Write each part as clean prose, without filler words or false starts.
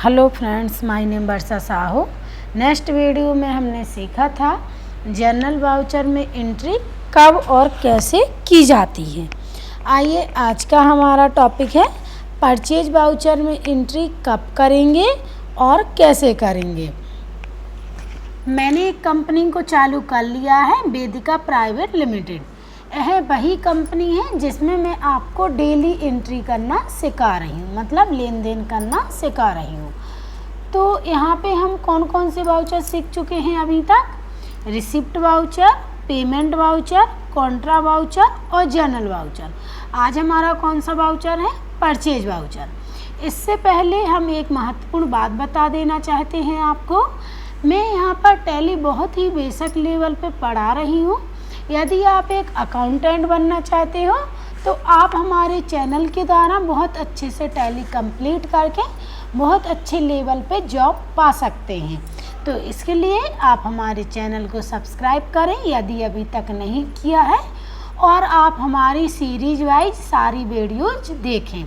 Hello friends, my name Varsha Sahu. Next video में हमने सीखा था जनरल वाउचर में एंट्री कब और कैसे की जाती है। आइए आज का हमारा टॉपिक है परचेज वाउचर में एंट्री कब करेंगे और कैसे करेंगे। मैंने एक कंपनी को चालू कर लिया है, वेदिका प्राइवेट लिमिटेड। यह वही कंपनी है जिसमें मैं आपको डेली एंट्री करना सिखा रही हूँ, मतलब लेन देन करना सिखा रही हूँ। तो यहाँ पे हम कौन कौन से वाउचर सीख चुके हैं अभी तक? Receipt voucher, payment voucher, Contra voucher और जनरल वाउचर। आज हमारा कौन सा वाउचर है? Purchase voucher. इससे पहले हम एक महत्वपूर्ण बात बता देना चाहते हैं आपको। मैं यहाँ पर टैली बहुत ही बेसिक लेवल पे पढ़ा रही हूँ। यदि आप एक अकाउंटेंट बनना चाहते हो तो आप हमारे चैनल के द्वारा बहुत अच्छे से टैली कंप्लीट करके बहुत अच्छे लेवल पे जॉब पा सकते हैं। तो इसके लिए आप हमारे चैनल को सब्सक्राइब करें यदि अभी तक नहीं किया है, और आप हमारी सीरीज वाइज सारी वीडियोज देखें।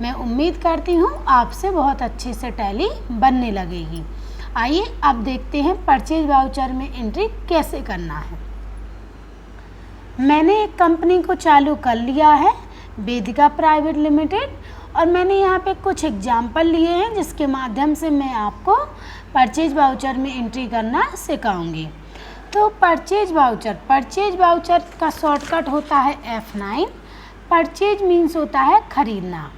मैं उम्मीद करती हूँ आपसे बहुत अच्छे से टैली बनने लगेगी। आइए अब देखते हैं परचेज वाउचर में एंट्री कैसे करना है। मैंने एक कंपनी को चालू कर लिया है, वेदिका प्राइवेट लिमिटेड, और मैंने यहाँ पे कुछ एग्जाम्पल लिए हैं जिसके माध्यम से मैं आपको परचेज वाउचर में एंट्री करना सिखाऊंगी। तो परचेज वाउचर का शॉर्टकट होता है F9। परचेज मीन्स होता है खरीदना।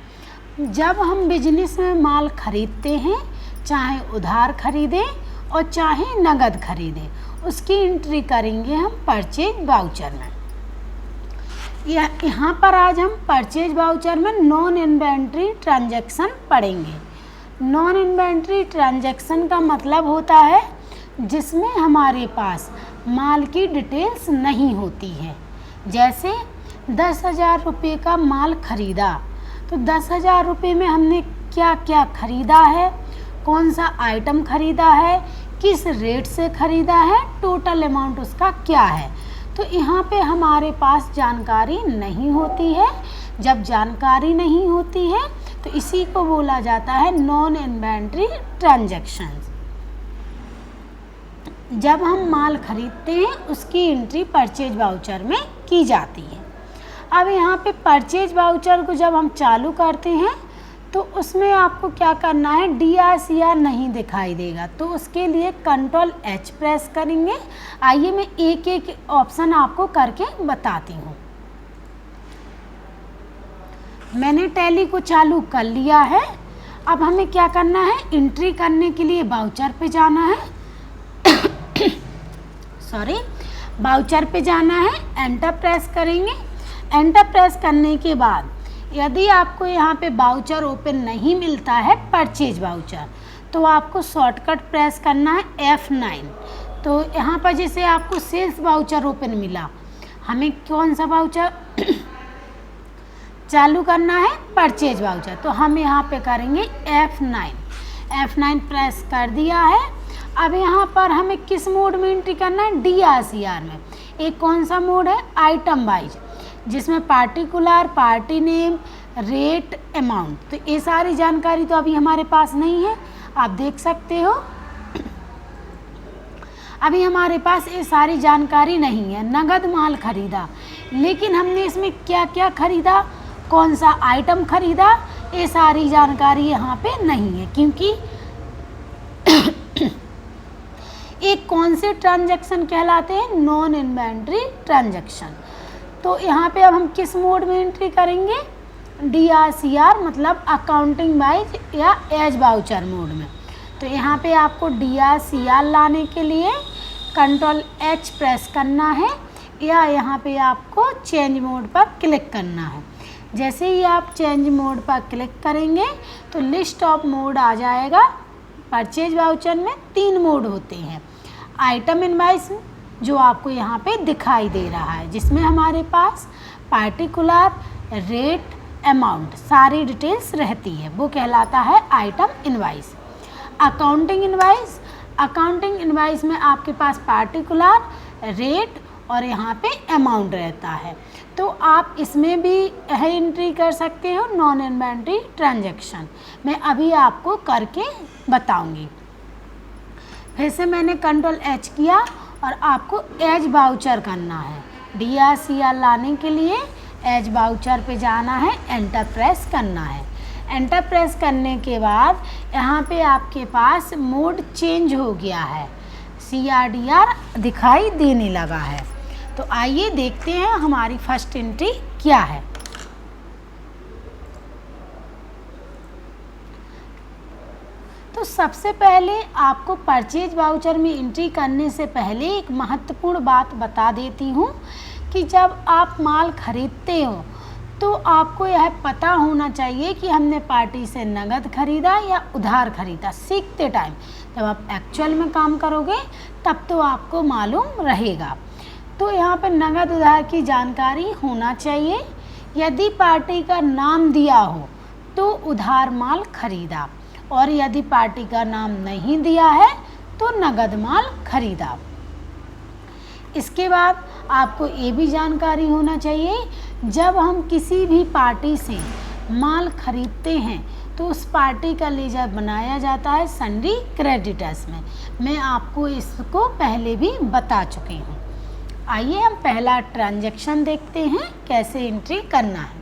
जब हम बिजनेस में माल खरीदते हैं, चाहे उधार खरीदें और चाहे नगद खरीदें, उसकी एंट्री करेंगे हम परचेज वाउचर में। यहाँ पर आज हम परचेज वाउचर में नॉन इन्वेंट्री ट्रांजैक्शन पढ़ेंगे। नॉन इन्वेंट्री ट्रांजैक्शन का मतलब होता है जिसमें हमारे पास माल की डिटेल्स नहीं होती है। जैसे 10,000 रुपये का माल खरीदा, तो 10,000 रुपये में हमने क्या क्या खरीदा है, कौन सा आइटम खरीदा है, किस रेट से खरीदा है, टोटल अमाउंट उसका क्या है। तो यहाँ पे हमारे पास जानकारी नहीं होती है। जब जानकारी नहीं होती है तो इसी को बोला जाता है नॉन इन्वेंट्री ट्रांजैक्शंस। जब हम माल खरीदते हैं उसकी एंट्री परचेज वाउचर में की जाती है। अब यहाँ पे परचेज वाउचर को जब हम चालू करते हैं तो उसमें आपको क्या करना है, DRCR नहीं दिखाई देगा, तो उसके लिए Ctrl+H प्रेस करेंगे। आइए मैं एक एक ऑप्शन आपको करके बताती हूँ। मैंने टैली को चालू कर लिया है। अब हमें क्या करना है, एंट्री करने के लिए वाउचर पे जाना है वाउचर पे जाना है, एंटर प्रेस करेंगे। एंटर प्रेस करने के बाद यदि आपको यहाँ पे वाउचर ओपन नहीं मिलता है परचेज वाउचर, तो आपको शॉर्टकट प्रेस करना है F9। तो यहाँ पर जैसे आपको सेल्स वाउचर ओपन मिला, हमें कौन सा वाउचर चालू करना है, परचेज वाउचर, तो हम यहाँ पे करेंगे F9 प्रेस कर दिया है। अब यहाँ पर हमें किस मोड में एंट्री करना है, DRCR में। एक कौन सा मोड है, आइटम वाइज, जिसमें particular, party name, rate, amount. तो ये सारी जानकारी तो अभी हमारे पास नहीं है, आप देख सकते हो। अभी हमारे पास ये सारी जानकारी नहीं है। नगद माल खरीदा, लेकिन हमने इसमें क्या क्या खरीदा, कौन सा आइटम खरीदा, ये सारी जानकारी यहाँ पे नहीं है, क्योंकि एक कौन से ट्रांजैक्शन कहलाते हैं, नॉन इन्वेंट्री ट्रांजैक्शन। तो यहाँ पे अब हम किस मोड में एंट्री करेंगे, DRCR मतलब अकाउंटिंग वाइज या एज वाउचर मोड में। तो यहाँ पे आपको DRCR लाने के लिए Ctrl+H प्रेस करना है, या यहाँ पे आपको चेंज मोड पर क्लिक करना है। जैसे ही आप चेंज मोड पर क्लिक करेंगे तो लिस्ट ऑफ मोड आ जाएगा। परचेज वाउचर में 3 मोड होते हैं। आइटम इनवाइस जो आपको यहाँ पे दिखाई दे रहा है, जिसमें हमारे पास पार्टिकुलर, रेट, अमाउंट सारी डिटेल्स रहती है, वो कहलाता है आइटम इनवाइस। अकाउंटिंग इनवाइस में आपके पास पार्टिकुलर, रेट और यहाँ पे अमाउंट रहता है। तो आप इसमें भी एंट्री कर सकते हो नॉन इन्वेंटरी ट्रांजैक्शन। मैं अभी आपको करके बताऊंगी। फिर से मैंने कंट्रोल एच किया और आपको एज वाउचर करना है। DRCR लाने के लिए एज वाउचर पे जाना है, एंटर प्रेस करना है। एंटर प्रेस करने के बाद यहाँ पे आपके पास मोड चेंज हो गया है, CRDR दिखाई देने लगा है। तो आइए देखते हैं हमारी फर्स्ट एंट्री क्या है। तो सबसे पहले आपको परचेज वाउचर में एंट्री करने से पहले एक महत्वपूर्ण बात बता देती हूँ कि जब आप माल खरीदते हो तो आपको यह पता होना चाहिए कि हमने पार्टी से नगद खरीदा या उधार खरीदा। सीखते टाइम जब आप एक्चुअल में काम करोगे तब तो आपको मालूम रहेगा। तो यहाँ पर नगद उधार की जानकारी होना चाहिए। यदि पार्टी का नाम दिया हो तो उधार माल खरीदा, और यदि पार्टी का नाम नहीं दिया है तो नगद माल खरीदा। इसके बाद आपको ये भी जानकारी होना चाहिए, जब हम किसी भी पार्टी से माल खरीदते हैं तो उस पार्टी का लेजर बनाया जाता है सन्ड्री क्रेडिटर्स में। मैं आपको इसको पहले भी बता चुकी हूँ। आइए हम पहला ट्रांजैक्शन देखते हैं कैसे एंट्री करना है।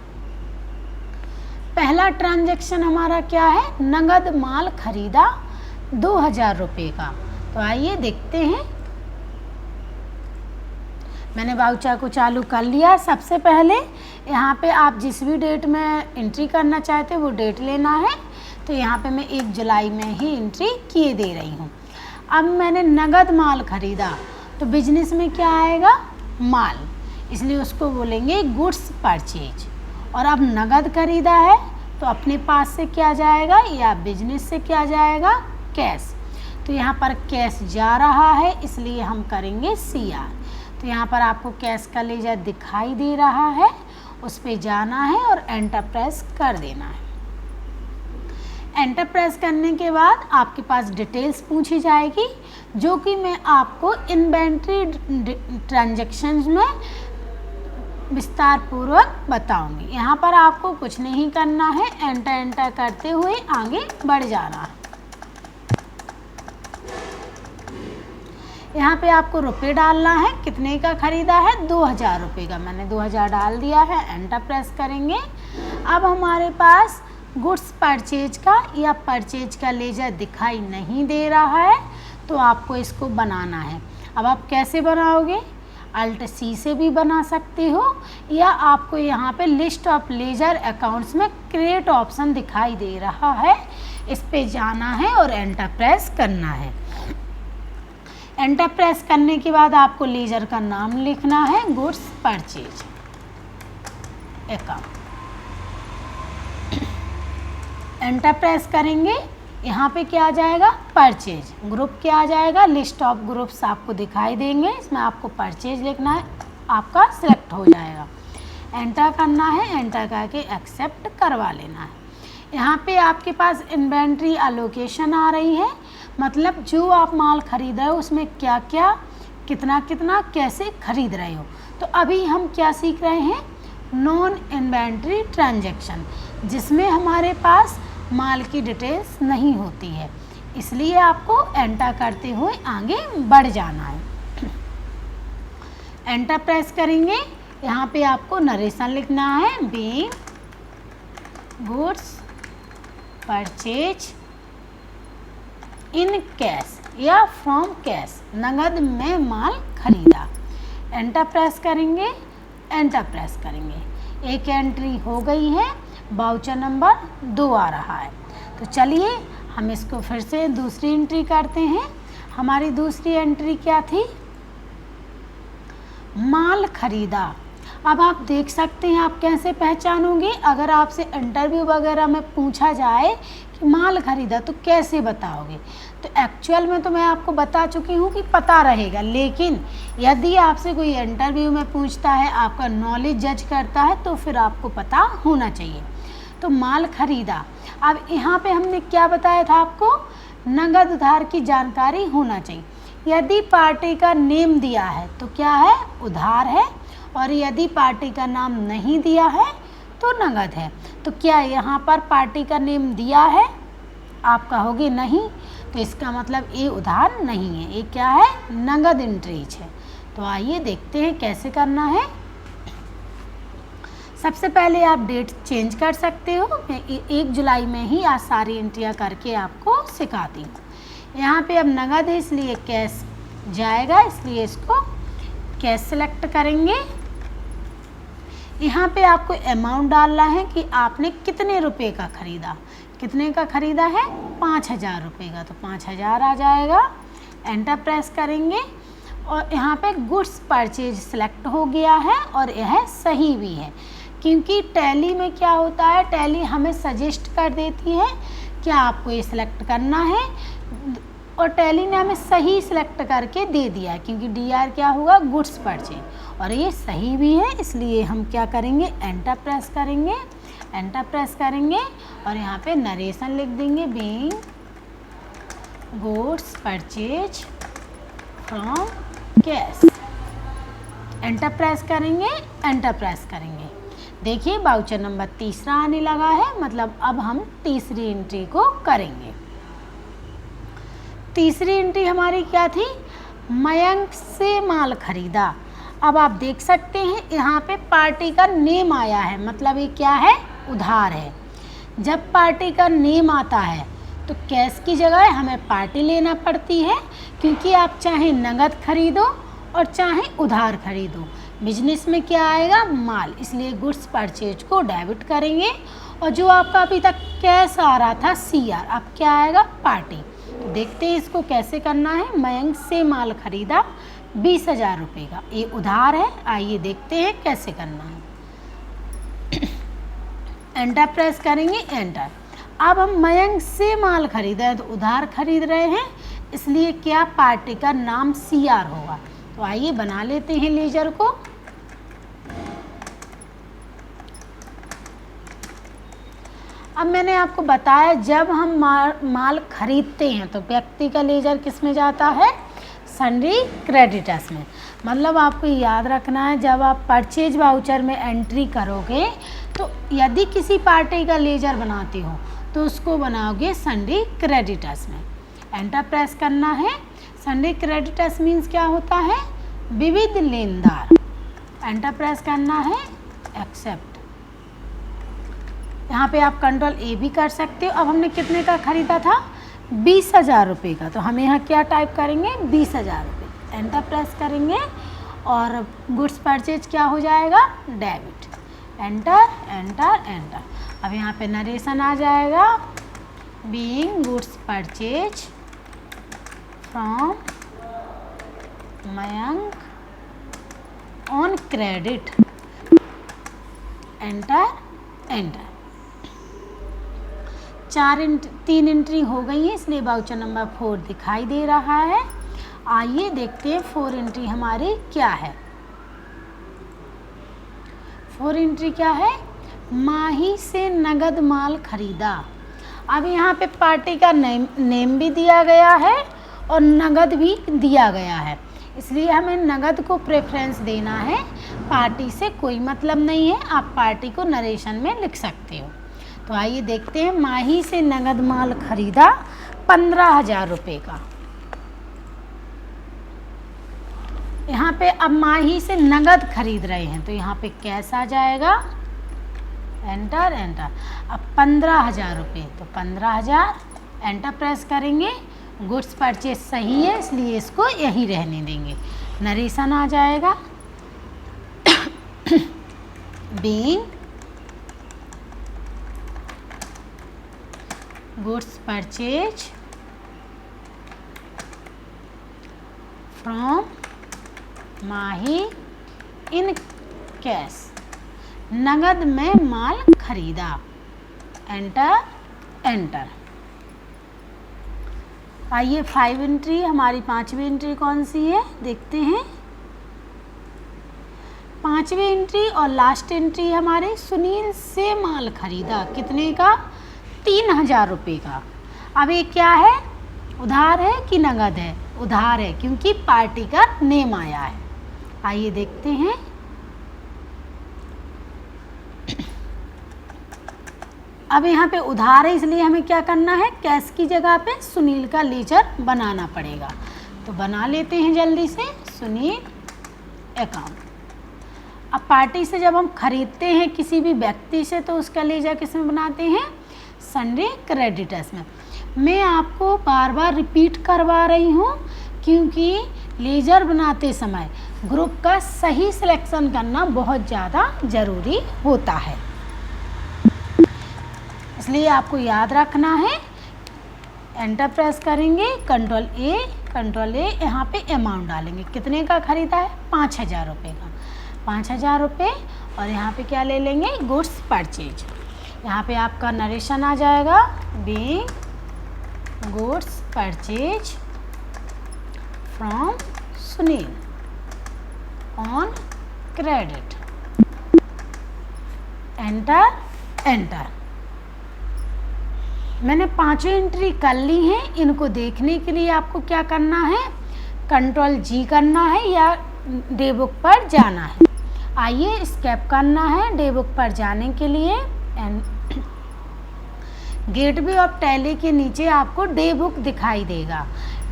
पहला ट्रांजैक्शन हमारा क्या है, नगद माल खरीदा 2000 रुपये का। तो आइए देखते हैं। मैंने वाउचर को चालू कर लिया। सबसे पहले यहाँ पे आप जिस भी डेट में एंट्री करना चाहते हो वो डेट लेना है। तो यहाँ पे मैं 1 जुलाई में ही एंट्री किए दे रही हूँ। अब मैंने नगद माल खरीदा तो बिजनेस में क्या आएगा, माल, इसलिए उसको बोलेंगे गुड्स परचेज। और अब नगद खरीदा है तो अपने पास से क्या जाएगा या बिजनेस से क्या जाएगा, कैश। तो यहाँ पर कैश जा रहा है इसलिए हम करेंगे CR। तो यहाँ पर आपको कैश का लेजर दिखाई दे रहा है, उस पर जाना है और एंटर प्रेस कर देना है। एंटर प्रेस करने के बाद आपके पास डिटेल्स पूछी जाएगी, जो कि मैं आपको इन्वेंट्री ट्रांजैक्शंस में विस्तार पूर्वक बताऊंगी। यहाँ पर आपको कुछ नहीं करना है, एंटर करते हुए आगे बढ़ जाना है। यहाँ पे आपको रुपये डालना है, कितने का खरीदा है, 2000 रुपये का। मैंने 2000 डाल दिया है, एंटर प्रेस करेंगे। अब हमारे पास गुड्स परचेज का या परचेज का लेजर दिखाई नहीं दे रहा है, तो आपको इसको बनाना है। अब आप कैसे बनाओगे, Alt+C से भी बना सकते हो, या आपको यहाँ पे लिस्ट ऑफ लेजर अकाउंट्स में क्रिएट ऑप्शन दिखाई दे रहा है, इस पे जाना है और एंटर प्रेस करना है। एंटर प्रेस करने के बाद आपको लेजर का नाम लिखना है, goods purchase account. Enter press करेंगे, यहाँ पे क्या आ जाएगा, परचेज। ग्रुप क्या आ जाएगा, लिस्ट ऑफ ग्रुप्स आपको दिखाई देंगे, इसमें आपको परचेज लिखना है, आपका सिलेक्ट हो जाएगा। एंटर करना है, एंटर करके एक्सेप्ट करवा लेना है। यहाँ पे आपके पास इन्वेंट्री एलोकेशन आ रही है, मतलब जो आप माल खरीद रहे हो उसमें क्या क्या, कितना कितना, कैसे खरीद रहे हो। तो अभी हम क्या सीख रहे हैं, नॉन इन्वेंट्री ट्रांजैक्शन, जिसमें हमारे पास माल की डिटेल्स नहीं होती है, इसलिए आपको एंटर करते हुए आगे बढ़ जाना है। एंटर प्रेस करेंगे, यहाँ पे आपको नरेशन लिखना है, being goods purchase in cash या फ्रॉम कैश, नगद में माल खरीदा। एंटर प्रेस करेंगे, एंटर प्रेस करेंगे। एक एंट्री हो गई है, वाउचर नंबर 2 आ रहा है। तो चलिए हम इसको फिर से दूसरी एंट्री करते हैं। हमारी दूसरी एंट्री क्या थी, माल खरीदा। अब आप देख सकते हैं, आप कैसे पहचानोगे, अगर आपसे इंटरव्यू वगैरह में पूछा जाए कि माल खरीदा तो कैसे बताओगे। तो एक्चुअल में तो मैं आपको बता चुकी हूँ कि पता रहेगा, लेकिन यदि आपसे कोई इंटरव्यू में पूछता है, आपका नॉलेज जज करता है, तो फिर आपको पता होना चाहिए। तो माल खरीदा, अब यहाँ पे हमने क्या बताया था आपको, नगद उधार की जानकारी होना चाहिए। यदि पार्टी का नेम दिया है तो क्या है, उधार है, और यदि पार्टी का नाम नहीं दिया है तो नगद है। तो क्या यहाँ पर पार्टी का नेम दिया है, आप कहोगे नहीं, तो इसका मतलब ये उधार नहीं है, ये क्या है, नगद एंट्रीज है। तो आइए देखते हैं कैसे करना है। सबसे पहले आप डेट चेंज कर सकते हो। मैं 1 जुलाई में ही आज सारी एंट्रियाँ करके आपको सिखाती हूँ। यहाँ पे अब नगद है इसलिए कैश जाएगा, इसलिए इसको कैश सेलेक्ट करेंगे। यहाँ पे आपको अमाउंट डालना है कि आपने कितने रुपए का ख़रीदा। कितने का ख़रीदा है, 5000 रुपये का, तो 5000 आ जाएगा। एंटर प्रेस करेंगे और यहाँ पे गुड्स परचेज सेलेक्ट हो गया है और यह सही भी है, क्योंकि टैली में क्या होता है, टैली हमें सजेस्ट कर देती है क्या आपको ये सिलेक्ट करना है, और टैली ने हमें सही सिलेक्ट करके दे दिया है, क्योंकि DR क्या होगा, गुड्स परचेज, और ये सही भी है। इसलिए हम क्या करेंगे, एंटर प्रेस करेंगे। एंटर प्रेस करेंगे और यहाँ पे नरेशन लिख देंगे, being goods purchase from cash. Enter press करेंगे, एंटर प्रेस करेंगे। देखिए वाउचर नंबर तीसरा आने लगा है, मतलब अब हम तीसरी एंट्री को करेंगे। तीसरी एंट्री हमारी क्या थी, मयंक से माल खरीदा। अब आप देख सकते हैं यहाँ पे पार्टी का नेम आया है, मतलब ये क्या है, उधार है। जब पार्टी का नेम आता है तो कैश की जगह हमें पार्टी लेना पड़ती है, क्योंकि आप चाहे नगद खरीदो और चाहे उधार खरीदो, बिजनेस में क्या आएगा, माल, इसलिए गुड्स परचेज को डेबिट करेंगे। और जो आपका अभी तक कैश आ रहा था CR, अब क्या आएगा, पार्टी। तो देखते हैं इसको कैसे करना है। मयंक से माल खरीदा 20,000 रुपये का, ये उधार है। आइए देखते हैं कैसे करना है। एंटर प्रेस करेंगे, एंटर। अब हम मयंक से माल खरीदा है तो उधार खरीद रहे हैं, इसलिए क्या पार्टी का नाम CR होगा। तो आइए बना लेते हैं लेजर को। अब मैंने आपको बताया जब हम माल खरीदते हैं तो व्यक्ति का लेजर किस में जाता है, सन्ड्री क्रेडिटर्स में। मतलब आपको याद रखना है, जब आप परचेज वाउचर में एंट्री करोगे तो यदि किसी पार्टी का लेजर बनाते हो तो उसको बनाओगे सन्ड्री क्रेडिटर्स में। एंटर प्रेस करना है। सन्ड्री क्रेडिटर्स मीन्स क्या होता है, विविध लेनदार। एंटर प्रेस करना है, एक्सेप्ट। यहाँ पे आप कंट्रोल A भी कर सकते हो। अब हमने कितने का ख़रीदा था, 20,000 रुपये का, तो हम यहाँ क्या टाइप करेंगे, 20,000 रुपये। एंटर प्रेस करेंगे और गुड्स परचेज क्या हो जाएगा, डेबिट। Enter enter enter. अब यहाँ पे नरेशन आ जाएगा, being goods purchase from Mayank on credit. Enter enter. 3 entry हो गई है, इसलिए वाउचर नंबर 4 दिखाई दे रहा है। आइए देखते हैं 4 एंट्री हमारी क्या है। 4 एंट्री क्या है, माही से नगद माल खरीदा। अब यहाँ पे पार्टी का नेम भी दिया गया है और नगद भी दिया गया है, इसलिए हमें नगद को प्रेफरेंस देना है, पार्टी से कोई मतलब नहीं है। आप पार्टी को नरेशन में लिख सकते हो। तो आइए देखते हैं, माही से नगद माल खरीदा 15,000 रुपये का। यहाँ पे अब माही से नगद खरीद रहे हैं तो यहाँ पे कैश आ जाएगा। Enter enter. अब 15,000 रुपये, तो 15,000। एंटर प्रेस करेंगे। गुड्स परचेज सही है, इसलिए इसको यही रहने देंगे। नरेशन आ जाएगा, being goods purchase from Mahi in cash, नगद में माल खरीदा। Enter enter. आइए 5 एंट्री, हमारी 5वीं एंट्री कौन सी है देखते हैं। 5वीं एंट्री और लास्ट एंट्री हमारे, सुनील से माल खरीदा कितने का, 3,000 रुपये का। अब ये क्या है, उधार है कि नगद है? उधार है, क्योंकि पार्टी का नेम आया है। आइए देखते हैं। अब यहाँ पे उधार है, इसलिए हमें क्या करना है, कैश की जगह पे सुनील का लेजर बनाना पड़ेगा। तो बना लेते हैं जल्दी से, सुनील अकाउंट। अब पार्टी से जब हम खरीदते हैं किसी भी व्यक्ति से, तो उसका लेजर किस में बनाते हैं, सन्डे क्रेडिटर्स में। मैं आपको बार बार रिपीट करवा रही हूँ, क्योंकि लेजर बनाते समय ग्रुप का सही सिलेक्शन करना बहुत ज़्यादा ज़रूरी होता है, इसलिए आपको याद रखना है। एंटर प्रेस करेंगे, कंट्रोल ए, यहाँ पे अमाउंट डालेंगे। कितने का खरीदा है, 5,000 रुपये का, 5,000 रुपये। और यहाँ पे क्या ले लेंगे, गुड्स परचेज। यहाँ पे आपका नरेशन आ जाएगा, being goods purchase from Sunil on credit. Enter. मैंने पांचों एंट्री कर ली हैं। इनको देखने के लिए आपको क्या करना है, कंट्रोल जी करना है या डे बुक पर जाना है। आइए एस्केप करना है डे बुक पर जाने के लिए। गेटवे ऑफ टैली के नीचे आपको डे बुक दिखाई देगा।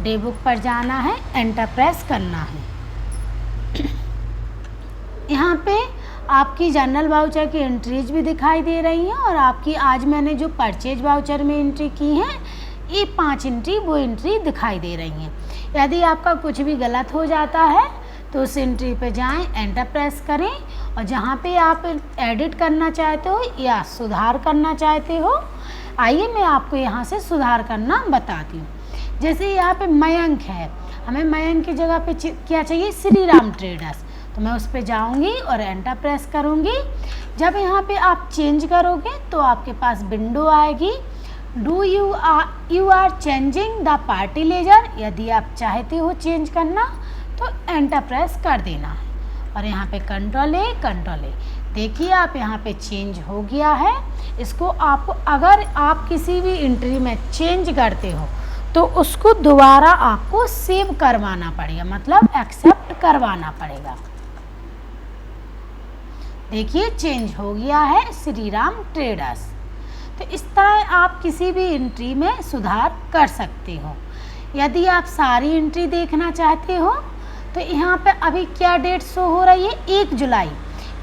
डे बुक पर जाना है, एंटर प्रेस करना है। यहाँ पे आपकी जनरल वाउचर की एंट्रीज भी दिखाई दे रही हैं, और आपकी आज मैंने जो परचेज वाउचर में एंट्री की है, ये 5 एंट्री वो एंट्री दिखाई दे रही हैं। यदि आपका कुछ भी गलत हो जाता है तो उस एंट्री पे जाएं, एंटर प्रेस करें, और जहाँ पे आप एडिट करना चाहते हो या सुधार करना चाहते हो, आइए मैं आपको यहाँ से सुधार करना बताती हूँ। जैसे यहाँ पे मयंक है, हमें मयंक की जगह पे क्या चाहिए, श्री राम ट्रेडर्स। तो मैं उस पर जाऊंगी और एंटर प्रेस करूंगी। जब यहाँ पे आप चेंज करोगे तो आपके पास विंडो आएगी, do you are changing the party ledger. यदि आप चाहते हो चेंज करना तो एंटर प्रेस कर देना है, और यहाँ पे कंट्रोल ए। देखिए आप यहाँ पे चेंज हो गया है। इसको आपको, अगर आप किसी भी एंट्री में चेंज करते हो तो उसको दोबारा आपको सेव करवाना पड़ेगा, मतलब एक्सेप्ट करवाना पड़ेगा। देखिए चेंज हो गया है, श्री राम ट्रेडर्स। तो इस तरह आप किसी भी एंट्री में सुधार कर सकते हो। यदि आप सारी एंट्री देखना चाहते हो तो यहाँ पे अभी क्या डेट शो हो रही है, 1 जुलाई,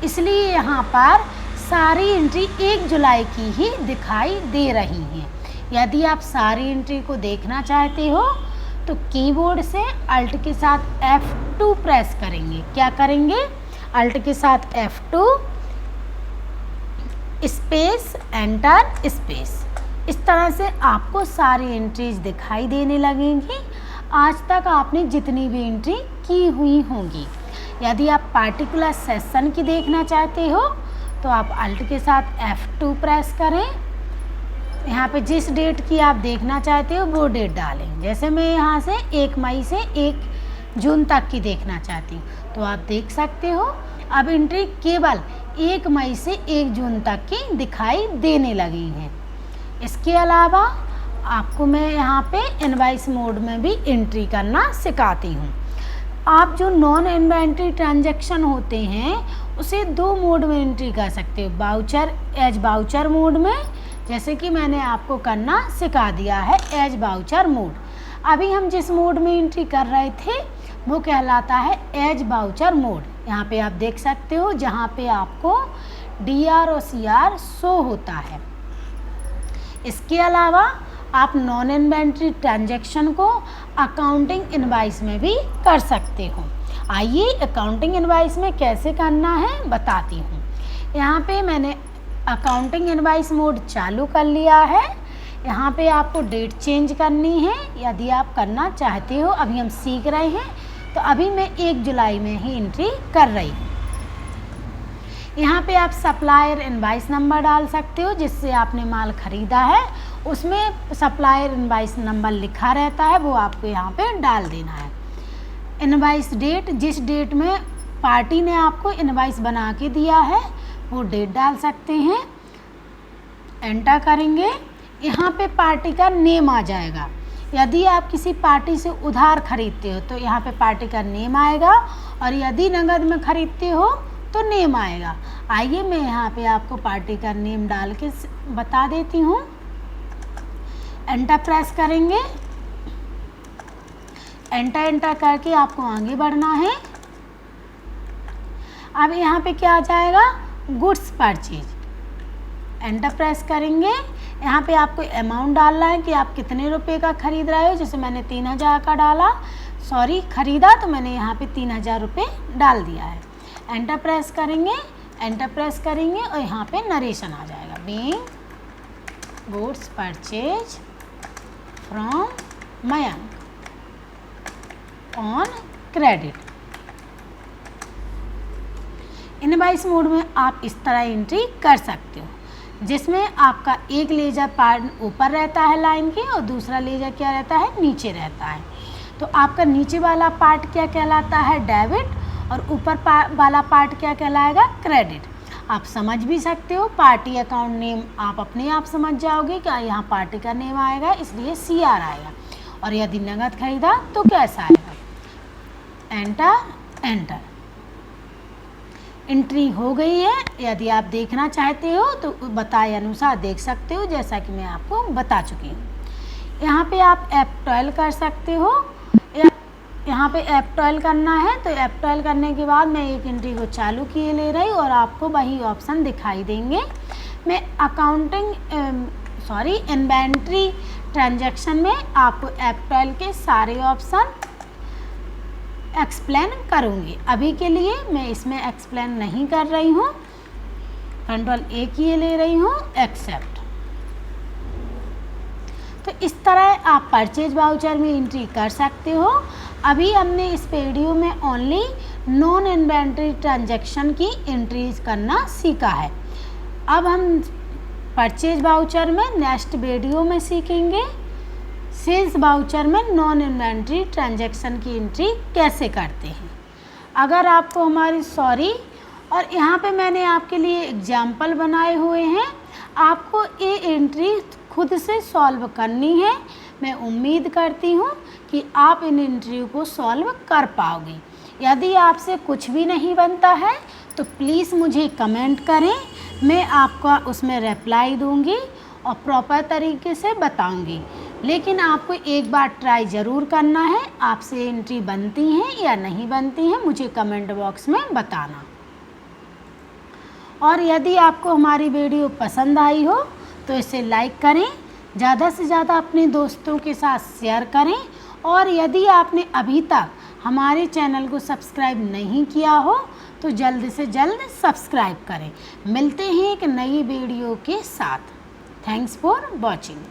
इसलिए यहाँ पर सारी एंट्री 1 जुलाई की ही दिखाई दे रही हैं। यदि आप सारी एंट्री को देखना चाहते हो तो कीबोर्ड से अल्ट के साथ F2 प्रेस करेंगे। क्या करेंगे, अल्ट के साथ F2 स्पेस एंटर स्पेस। इस तरह से आपको सारी एंट्रीज दिखाई देने लगेंगी, आज तक आपने जितनी भी एंट्री की हुई होंगी। यदि आप पार्टिकुलर सेशन की देखना चाहते हो तो आप अल्ट के साथ F2 प्रेस करें। यहाँ पे जिस डेट की आप देखना चाहते हो वो डेट डालें। जैसे मैं यहाँ से 1 मई से 1 जून तक की देखना चाहती हूँ तो आप देख सकते हो अब एंट्री केवल 1 मई से 1 जून तक की दिखाई देने लगी हैं। इसके अलावा आपको मैं यहाँ पे इनवॉइस मोड में भी एंट्री करना सिखाती हूँ। आप जो नॉन इन्वेंटरी ट्रांजैक्शन होते हैं उसे 2 मोड में एंट्री कर सकते हो, वाउचर मोड में, जैसे कि मैंने आपको करना सिखा दिया है एज वाउचर मोड। अभी हम जिस मोड में एंट्री कर रहे थे वो कहलाता है एज वाउचर मोड। यहाँ पे आप देख सकते हो जहाँ पे आपको DR और CR शो होता है। इसके अलावा आप नॉन इन्वेंटरी ट्रांजैक्शन को अकाउंटिंग इनवॉइस में भी कर सकते हो। आइए अकाउंटिंग इनवॉइस में कैसे करना है बताती हूँ। यहाँ पे मैंने अकाउंटिंग इनवॉइस मोड चालू कर लिया है। यहाँ पे आपको डेट चेंज करनी है यदि आप करना चाहते हो। अभी हम सीख रहे हैं तो अभी मैं 1 जुलाई में ही एंट्री कर रही हूँ। यहाँ पे आप सप्लायर इनवॉइस नंबर डाल सकते हो, जिससे आपने माल ख़रीदा है उसमें सप्लायर इनवॉइस नंबर लिखा रहता है, वो आपको यहाँ पे डाल देना है। इनवॉइस डेट, जिस डेट में पार्टी ने आपको इनवॉइस बना के दिया है वो डेट डाल सकते हैं। एंटर करेंगे, यहाँ पे पार्टी का नेम आ जाएगा। यदि आप किसी पार्टी से उधार खरीदते हो तो यहाँ पे पार्टी का नेम आएगा, और यदि नगद में खरीदते हो तो नेम आएगा। आइए मैं यहाँ पे आपको पार्टी का नेम डाल के बता देती हूँ। एंटर प्रेस करेंगे, एंटर करके आपको आगे बढ़ना है। अब यहाँ पे क्या आ जाएगा, गुड्स परचेज। एंटर प्रेस करेंगे, यहाँ पे आपको अमाउंट डालना है कि आप कितने रुपए का खरीद रहे हो। जैसे मैंने 3000 का डाला, सॉरी खरीदा, तो मैंने यहाँ पे 3000 रुपये डाल दिया है। एंटर प्रेस करेंगे, एंटर प्रेस करेंगे और यहाँ पे नरेशन आ जाएगा, being goods purchase from Mayank on credit. Invoice mode में आप इस तरह एंट्री कर सकते हो, जिसमें आपका एक लेजर पार्ट ऊपर रहता है लाइन के और दूसरा लेजर क्या रहता है, नीचे रहता है। तो आपका नीचे वाला पार्ट क्या कहलाता है, डेबिट, और ऊपर वाला पार्ट क्या कहलाएगा, क्रेडिट। आप समझ भी सकते हो, पार्टी अकाउंट नेम आप अपने आप समझ जाओगे कि यहाँ पार्टी का नेम आएगा, इसलिए CR आएगा। और यदि नगद खरीदा तो कैसा आएगा, एंटर। एंट्री हो गई है। यदि आप देखना चाहते हो तो बताए अनुसार देख सकते हो, जैसा कि मैं आपको बता चुकी हूँ। यहाँ पे आप F12 कर सकते हो, यहाँ पे F12 करना है तो F12 करने के बाद मैं एक एंट्री को चालू किए ले रही और आपको वही ऑप्शन दिखाई देंगे। मैं इन्वेंट्री ट्रांजैक्शन में आपको F12 के सारे ऑप्शन एक्सप्लेन करूँगी। अभी के लिए मैं इसमें एक्सप्लेन नहीं कर रही हूँ, Ctrl+A किए ले रही हूँ, एक्सेप्ट। तो इस तरह आप परचेज वाउचर में एंट्री कर सकते हो। अभी हमने इस वीडियो में ओनली नॉन इन्वेंट्री ट्रांजैक्शन की एंट्रीज करना सीखा है। अब हम परचेज वाउचर में नेक्स्ट वीडियो में सीखेंगे सेल्स वाउचर में नॉन इन्वेंट्री ट्रांजैक्शन की एंट्री कैसे करते हैं। अगर आपको हमारी और यहाँ पे मैंने आपके लिए एग्जाम्पल बनाए हुए हैं, आपको ये एंट्री खुद से सॉल्व करनी है। मैं उम्मीद करती हूँ कि आप इन एंट्री को सॉल्व कर पाओगे। यदि आपसे कुछ भी नहीं बनता है तो प्लीज़ मुझे कमेंट करें, मैं आपका उसमें रिप्लाई दूँगी और प्रॉपर तरीके से बताऊँगी। लेकिन आपको एक बार ट्राई ज़रूर करना है। आपसे एंट्री बनती हैं या नहीं बनती हैं मुझे कमेंट बॉक्स में बताना। और यदि आपको हमारी वीडियो पसंद आई हो तो इसे लाइक करें, ज़्यादा से ज़्यादा अपने दोस्तों के साथ शेयर करें। और यदि आपने अभी तक हमारे चैनल को सब्सक्राइब नहीं किया हो तो जल्द से जल्द सब्सक्राइब करें। मिलते हैं एक नई वीडियो के साथ। Thanks for watching.